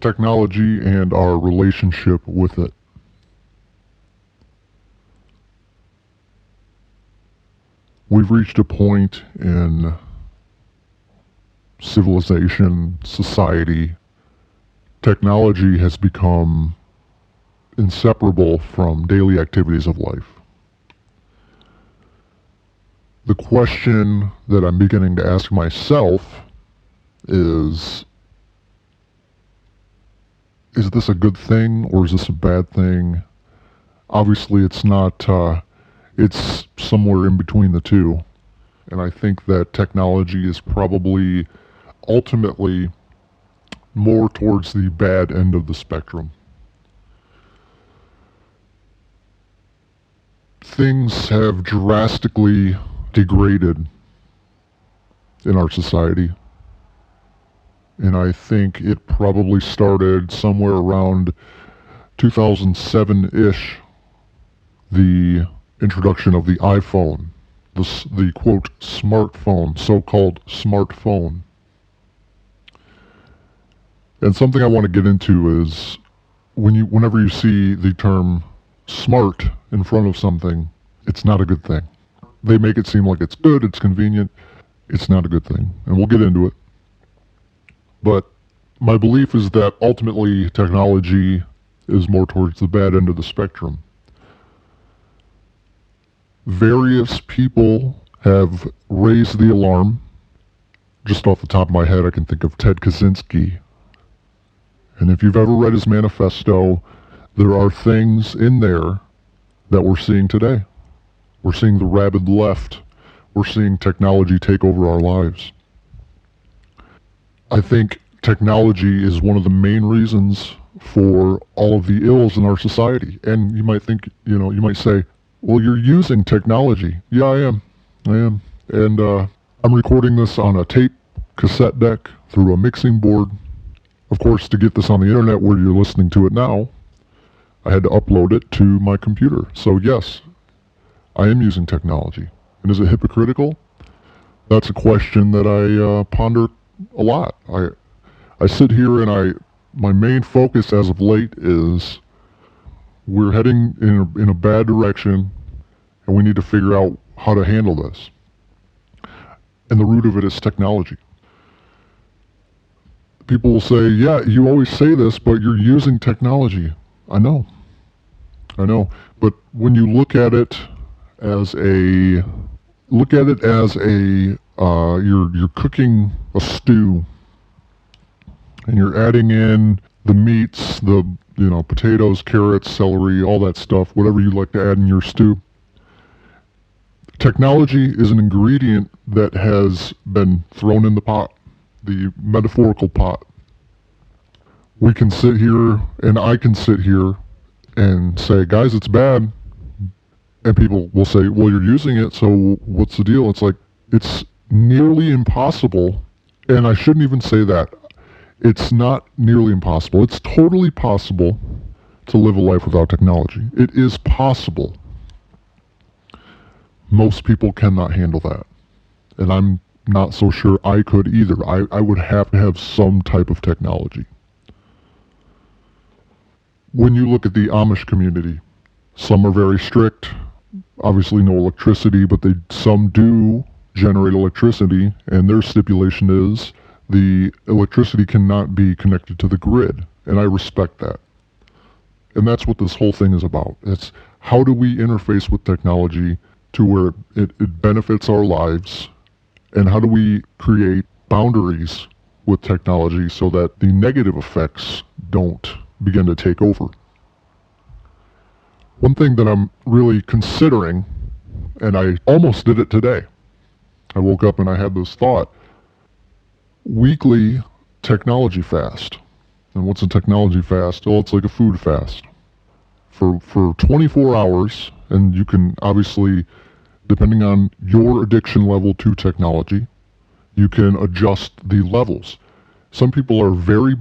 technology and our relationship with it. We've reached a point in civilization, society, technology has become inseparable from daily activities of life. The question that I'm beginning to ask myself is this a good thing or is this a bad thing? Obviously it's not, it's somewhere in between the two. And I think that technology is probably ultimately more towards the bad end of the spectrum. Things have drastically degraded in our society. And I think it probably started somewhere around 2007-ish, the introduction of the iPhone, the quote smartphone, so-called smartphone. And something I want to get into is whenever you see the term smart in front of something, it's not a good thing. They make it seem like it's good, it's convenient. It's not a good thing, and we'll get into it. But my belief is that ultimately technology is more towards the bad end of the spectrum. Various people have raised the alarm. Just off the top of my head, I can think of Ted Kaczynski. And if you've ever read his manifesto, there are things in there that we're seeing today. We're seeing the rabid left. We're seeing technology take over our lives. I think technology is one of the main reasons for all of the ills in our society. And you might think, you might say, well, you're using technology. Yeah, I am. And I'm recording this on a tape cassette deck through a mixing board. Of course, to get this on the internet where you're listening to it now, I had to upload it to my computer. So yes, I am using technology. And is it hypocritical? That's a question that I ponder a lot. I sit here and my main focus as of late is we're heading in a bad direction and we need to figure out how to handle this. And the root of it is technology. People will say, yeah, you always say this, but you're using technology. I know. But when you look at it as you're cooking a stew and you're adding in the meats, the potatoes, carrots, celery, all that stuff, whatever you like to add in your stew. Technology is an ingredient that has been thrown in the pot, the metaphorical pot. We can sit here, and I can sit here and say, guys, it's bad. And people will say, well, you're using it, so what's the deal? It's like, it's nearly impossible, and I shouldn't even say that. It's not nearly impossible. It's totally possible to live a life without technology. It is possible. Most people cannot handle that. And I'm not so sure I could either. I would have to have some type of technology. When you look at the Amish community, some are very strict. Obviously no electricity, but some do generate electricity, and their stipulation is the electricity cannot be connected to the grid, and I respect that. And that's what this whole thing is about. It's how do we interface with technology to where it benefits our lives, and how do we create boundaries with technology so that the negative effects don't begin to take over. One thing that I'm really considering, and I almost did it today, I woke up and I had this thought, weekly technology fast. And what's a technology fast? Well, it's like a food fast. For 24 hours, and you can obviously, depending on your addiction level to technology, you can adjust the levels. Some people are very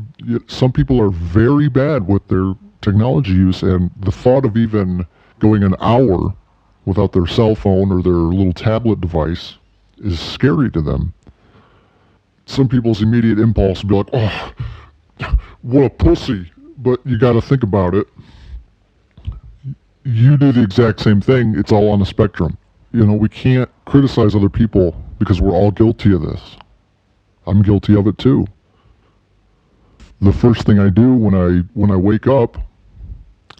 bad with their technology use, and the thought of even going an hour without their cell phone or their little tablet device is scary to them. Some people's immediate impulse will be like, oh, What a pussy. But you gotta think about it. You do the exact same thing. It's all on a spectrum. You know, we can't criticize other people because we're all guilty of this. I'm guilty of it too. The first thing I do when I wake up,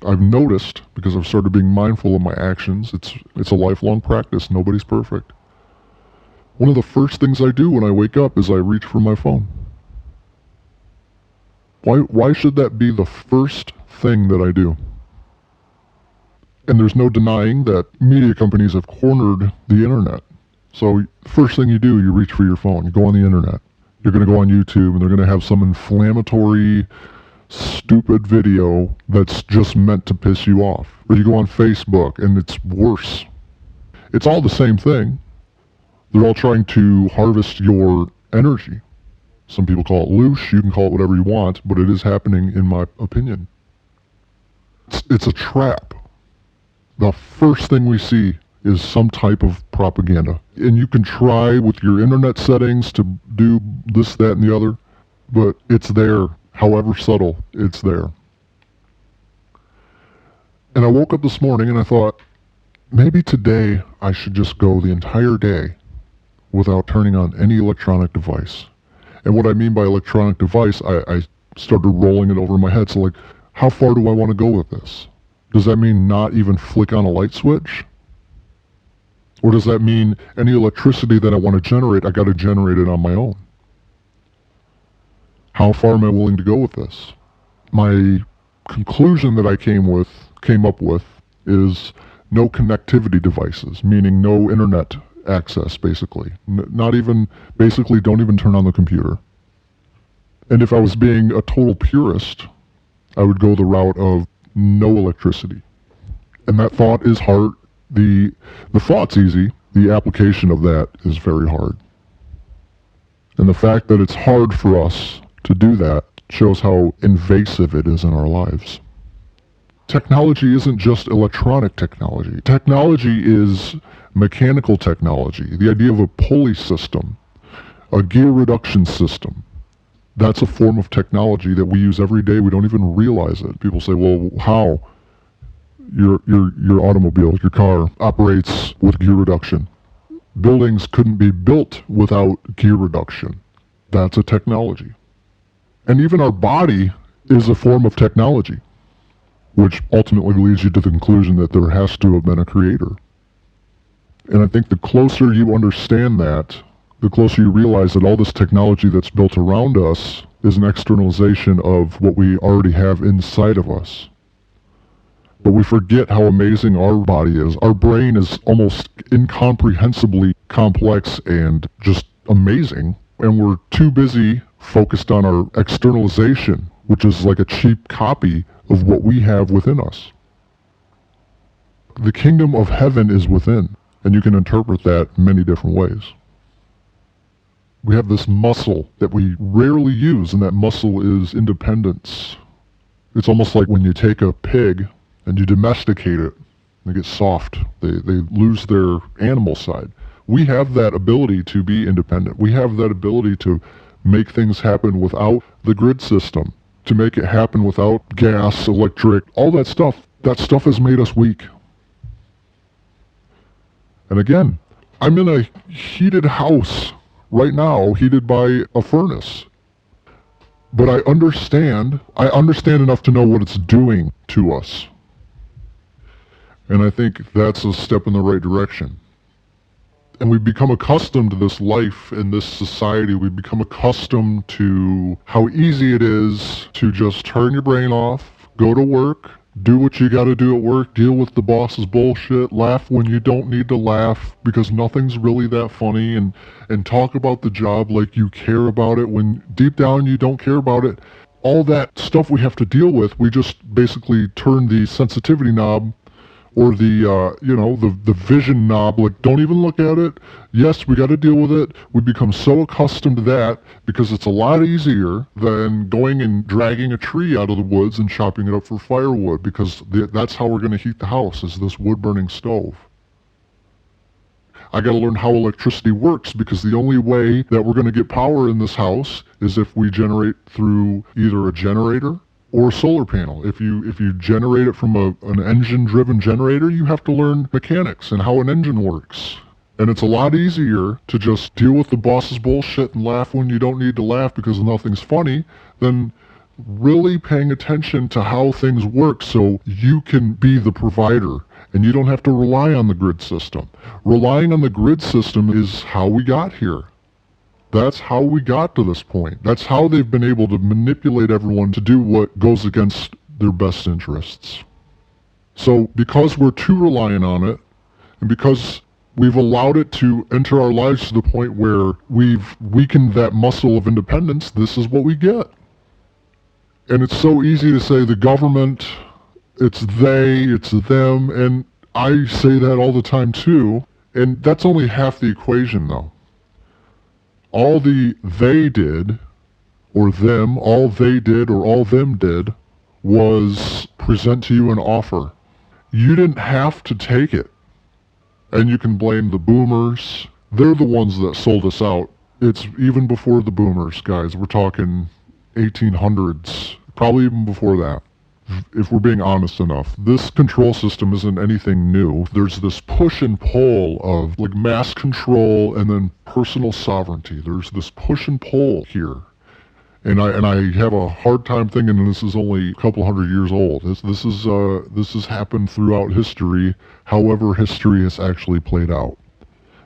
I've noticed, because I've started being mindful of my actions, it's a lifelong practice. Nobody's perfect. One of the first things I do when I wake up is I reach for my phone. Why should that be the first thing that I do? And there's no denying that media companies have cornered the internet. So first thing you do, you reach for your phone. You go on the internet. You're going to go on YouTube and they're going to have some inflammatory, stupid video that's just meant to piss you off. Or you go on Facebook and it's worse. It's all the same thing. They're all trying to harvest your energy. Some people call it loosh. You can call it whatever you want, but it is happening in my opinion. It's a trap. The first thing we see is some type of propaganda. And you can try with your internet settings to do this, that, and the other, but it's there. However subtle, it's there. And I woke up this morning and I thought, maybe today I should just go the entire day without turning on any electronic device. And what I mean by electronic device, I started rolling it over my head. So like, how far do I want to go with this? Does that mean not even flick on a light switch? Or does that mean any electricity that I want to generate, I got to generate it on my own? How far am I willing to go with this? My conclusion that I came up with is no connectivity devices, meaning no internet access, basically. Not even, basically don't even turn on the computer. And if I was being a total purist, I would go the route of no electricity. And that thought is hard. The thought's easy. The application of that is very hard. And the fact that it's hard for us to do that shows how invasive it is in our lives. Technology isn't just electronic technology. Technology is mechanical technology. The idea of a pulley system, a gear reduction system, that's a form of technology that we use every day. We don't even realize it. People say, well, how? Your automobile, your car operates with gear reduction. Buildings couldn't be built without gear reduction. That's a technology. And even our body is a form of technology, which ultimately leads you to the conclusion that there has to have been a creator. And I think the closer you understand that, the closer you realize that all this technology that's built around us is an externalization of what we already have inside of us. But we forget how amazing our body is. Our brain is almost incomprehensibly complex and just amazing. And we're too busy focused on our externalization, which is like a cheap copy of what we have within us. The kingdom of heaven is within, and you can interpret that many different ways. We have this muscle that we rarely use, and that muscle is independence. It's almost like when you take a pig and you domesticate it, they get soft. They lose their animal side. We have that ability to be independent. We have that ability to make things happen without the grid system, to make it happen without gas, electric, all that stuff. That stuff has made us weak. And again, I'm in a heated house right now, heated by a furnace. But I understand enough to know what it's doing to us. And I think that's a step in the right direction. And we've become accustomed to this life in this society. We've become accustomed to how easy it is to just turn your brain off, go to work, do what you gotta do at work, deal with the boss's bullshit, laugh when you don't need to laugh because nothing's really that funny, and talk about the job like you care about it when deep down you don't care about it. All that stuff we have to deal with, we just basically turn the sensitivity knob or the vision knob, like don't even look at it. Yes, we got to deal with it. We become so accustomed to that because it's a lot easier than going and dragging a tree out of the woods and chopping it up for firewood, because that's how we're going to heat the house, is this wood burning stove. I gotta learn how electricity works, because the only way that we're gonna get power in this house is if we generate through either a generator or a solar panel. If you generate it from an engine-driven generator, you have to learn mechanics and how an engine works. And it's a lot easier to just deal with the boss's bullshit and laugh when you don't need to laugh because nothing's funny than really paying attention to how things work so you can be the provider and you don't have to rely on the grid system. Relying on the grid system is how we got here. That's how we got to this point. That's how they've been able to manipulate everyone to do what goes against their best interests. So because we're too reliant on it, and because we've allowed it to enter our lives to the point where we've weakened that muscle of independence, this is what we get. And it's so easy to say the government, it's they, it's them, and I say that all the time too, and that's only half the equation though. All they did, or them, all they did or all them did, was present to you an offer. You didn't have to take it. And you can blame the boomers. They're the ones that sold us out. It's even before the boomers, guys. We're talking 1800s, probably even before that, if we're being honest enough. This control system isn't anything new. There's this push and pull of like mass control and then personal sovereignty. There's this push and pull here. And I have a hard time thinking this is only a couple hundred years old. This has happened throughout history, however history has actually played out.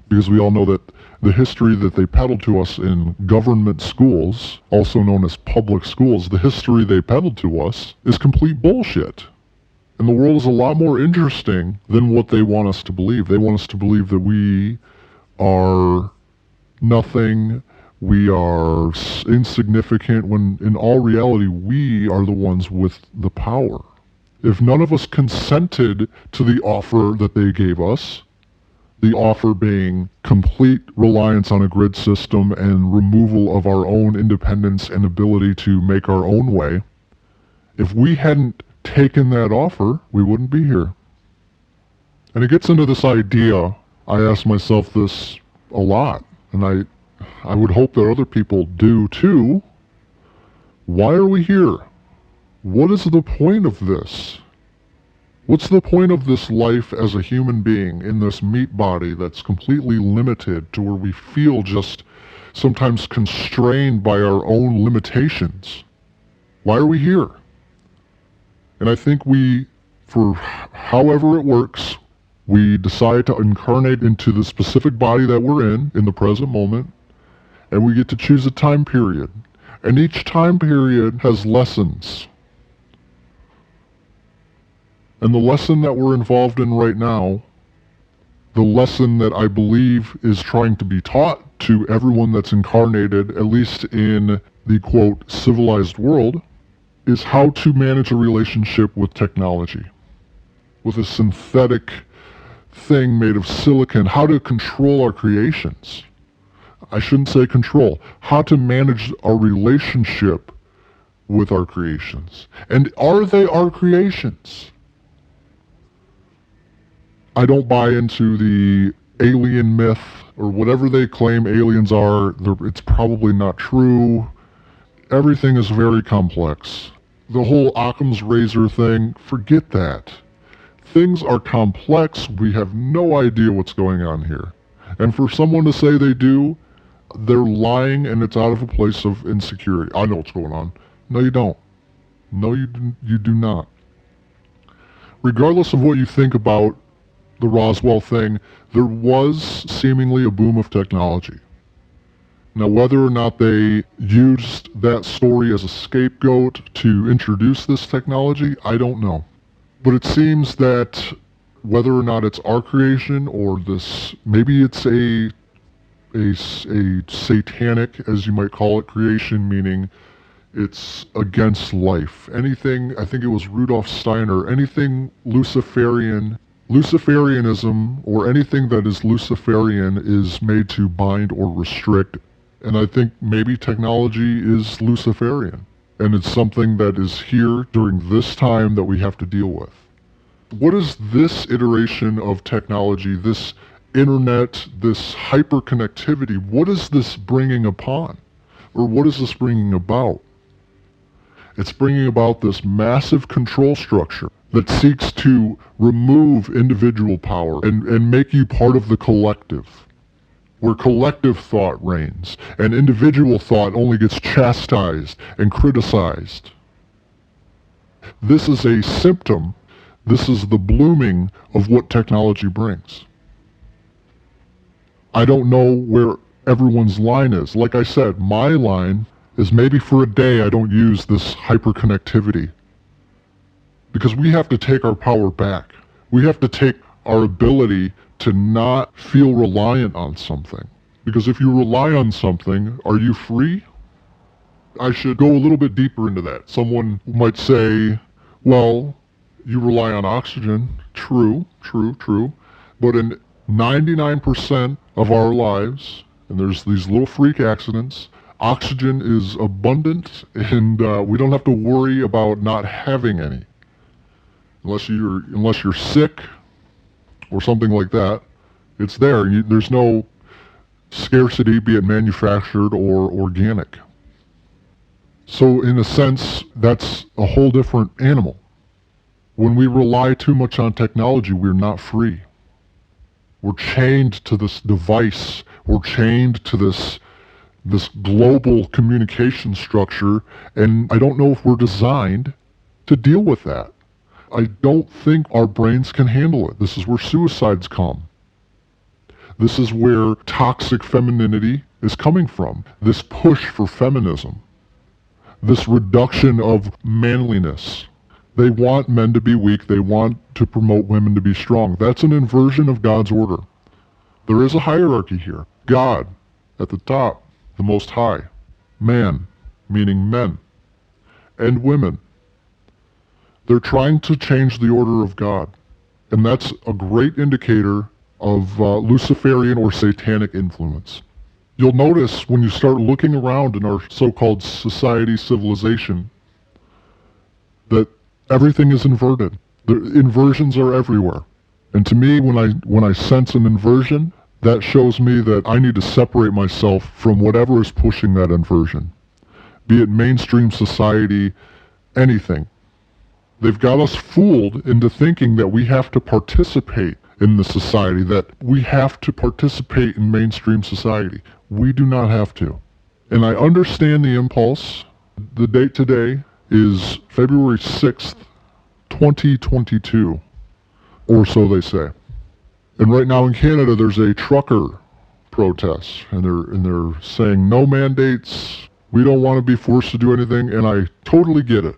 Because we all know that the history that they peddled to us in government schools, also known as public schools, the history they peddled to us is complete bullshit. And the world is a lot more interesting than what they want us to believe. They want us to believe that we are nothing, we are insignificant, when in all reality we are the ones with the power. If none of us consented to the offer that they gave us, the offer being complete reliance on a grid system and removal of our own independence and ability to make our own way, if we hadn't taken that offer, we wouldn't be here. And it gets into this idea, I ask myself this a lot, and I would hope that other people do too. Why are we here? What is the point of this? What's the point of this life as a human being in this meat body that's completely limited to where we feel just sometimes constrained by our own limitations? Why are we here? And I think we, for however it works, we decide to incarnate into the specific body that we're in the present moment, and we get to choose a time period. And each time period has lessons. And the lesson that we're involved in right now, the lesson that I believe is trying to be taught to everyone that's incarnated, at least in the quote civilized world, is how to manage a relationship with technology, with a synthetic thing made of silicon, how to control our creations. I shouldn't say control, how to manage our relationship with our creations. And are they our creations? I don't buy into the alien myth or whatever they claim aliens are. It's probably not true. Everything is very complex. The whole Occam's razor thing, forget that. Things are complex. We have no idea what's going on here. And for someone to say they do, they're lying, and it's out of a place of insecurity. I know what's going on. No, you don't. No, you do not. Regardless of what you think about the Roswell thing, there was seemingly a boom of technology. Now, whether or not they used that story as a scapegoat to introduce this technology, I don't know. But it seems that whether or not it's our creation or this, maybe it's a satanic, as you might call it, creation, meaning it's against life. Anything, I think it was Rudolf Steiner, anything Luciferianism, or anything that is Luciferian is made to bind or restrict. And I think maybe technology is Luciferian. And it's something that is here during this time that we have to deal with. What is this iteration of technology, this internet, this hyperconnectivity, what is this bringing upon? Or what is this bringing about? It's bringing about this massive control structure that seeks to remove individual power and make you part of the collective, where collective thought reigns and individual thought only gets chastised and criticized. This is a symptom, this is the blooming of what technology brings. I don't know where everyone's line is. Like I said, my line is maybe for a day I don't use this hyperconnectivity. Because we have to take our power back. We have to take our ability to not feel reliant on something. Because if you rely on something, are you free? I should go a little bit deeper into that. Someone might say, well, you rely on oxygen. True. But in 99% of our lives, and there's these little freak accidents, oxygen is abundant, and we don't have to worry about not having any. Unless you're sick or something like that, it's there. There's no scarcity, be it manufactured or organic. So in a sense, that's a whole different animal. When we rely too much on technology, we're not free. We're chained to this device. We're chained to this global communication structure, and I don't know if we're designed to deal with that. I don't think our brains can handle it. This is where suicides come. This is where toxic femininity is coming from. This push for feminism. This reduction of manliness. They want men to be weak. They want to promote women to be strong. That's an inversion of God's order. There is a hierarchy here. God at the top, the Most High. Man, meaning men. And women. They're trying to change the order of God. And that's a great indicator of Luciferian or satanic influence. You'll notice when you start looking around in our so-called society, civilization, that everything is inverted. The inversions are everywhere. And to me, when I sense an inversion, that shows me that I need to separate myself from whatever is pushing that inversion. Be it mainstream society, anything. They've got us fooled into thinking that we have to participate in the society, that we have to participate in mainstream society. We do not have to. And I understand the impulse. The date today is February 6th, 2022, or so they say. And right now in Canada, there's a trucker protest, and they're saying no mandates. We don't want to be forced to do anything, and I totally get it.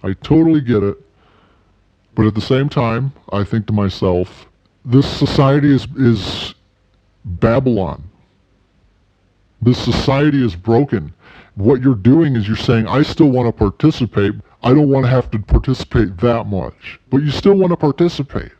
I totally get it. But at the same time, I think to myself, this society is Babylon. This society is broken. What you're doing is you're saying, I still want to participate. I don't want to have to participate that much. But you still want to participate.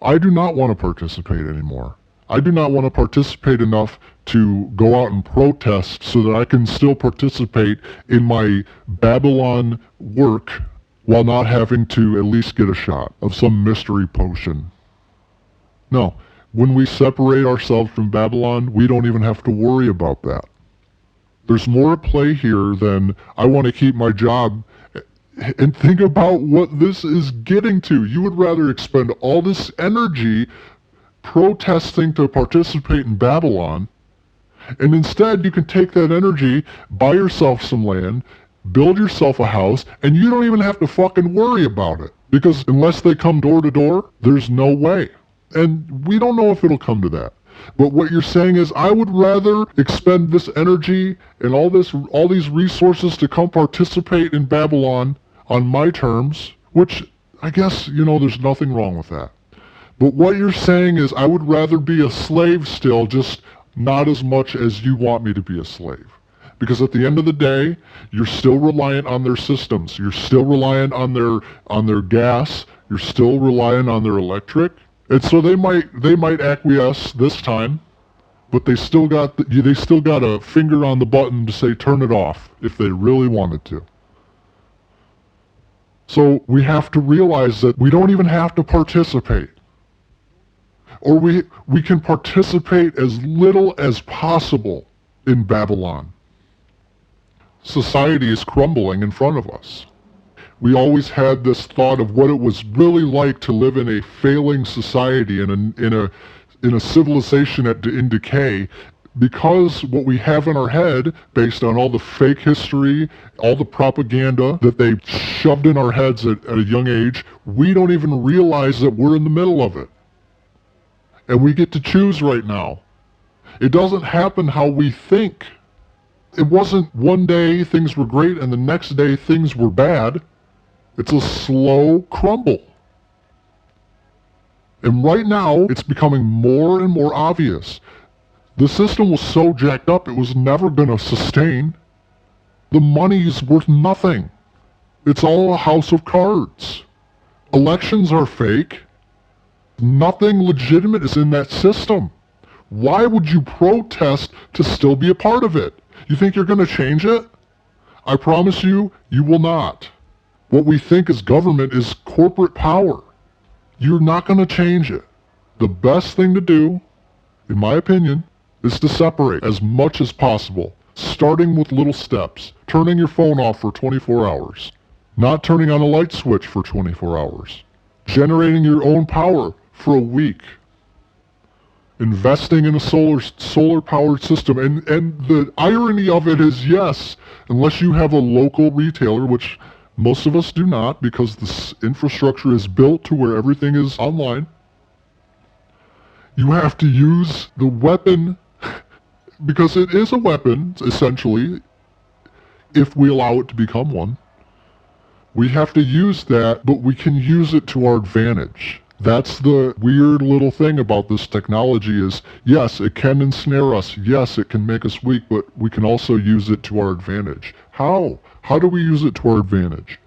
I do not want to participate anymore. I do not want to participate enough to go out and protest so that I can still participate in my Babylon work while not having to at least get a shot of some mystery potion. No, when we separate ourselves from Babylon, we don't even have to worry about that. There's more at play here than I want to keep my job. And think about what this is getting to. You would rather expend all this energy protesting to participate in Babylon, and instead you can take that energy, buy yourself some land, build yourself a house, and you don't even have to fucking worry about it. Because unless they come door to door, there's no way. And we don't know if it'll come to that. But what you're saying is, I would rather expend this energy and all these resources to come participate in Babylon on my terms, which I guess, there's nothing wrong with that. But what you're saying is, I would rather be a slave still, just not as much as you want me to be a slave. Because at the end of the day, you're still reliant on their systems. You're still reliant on their gas. You're still reliant on their electric. And so they might acquiesce this time, but they still got a finger on the button to say turn it off if they really wanted to. So we have to realize that we don't even have to participate. Or we can participate as little as possible in Babylon. Society is crumbling in front of us. We always had this thought of what it was really like to live in a failing society, in a civilization in decay, because what we have in our head, based on all the fake history, all the propaganda that they shoved in our heads at a young age, we don't even realize that we're in the middle of it. And we get to choose right now. It doesn't happen how we think. It wasn't one day things were great and the next day things were bad. It's a slow crumble. And right now, it's becoming more and more obvious. The system was so jacked up, it was never going to sustain. The money's worth nothing. It's all a house of cards. Elections are fake. Nothing legitimate is in that system. Why would you protest to still be a part of it? You think you're going to change it? I promise you, you will not. What we think is government is corporate power. You're not going to change it. The best thing to do, in my opinion, is to separate as much as possible, starting with little steps, turning your phone off for 24 hours, not turning on a light switch for 24 hours, generating your own power for a week, investing in a solar-powered system. And the irony of it is, yes, unless you have a local retailer, which most of us do not, because this infrastructure is built to where everything is online, you have to use the weapon, because it is a weapon, essentially, if we allow it to become one. We have to use that, but we can use it to our advantage. That's the weird little thing about this technology is, yes, it can ensnare us. Yes, it can make us weak, but we can also use it to our advantage. How? How do we use it to our advantage?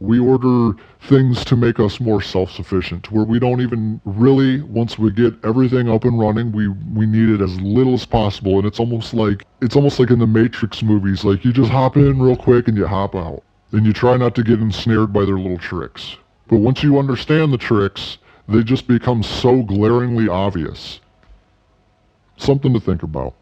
We order things to make us more self-sufficient, to where we don't even really, once we get everything up and running, we need it as little as possible. And it's almost like in the Matrix movies, like you just hop in real quick and you hop out. And you try not to get ensnared by their little tricks. But once you understand the tricks, they just become so glaringly obvious. Something to think about.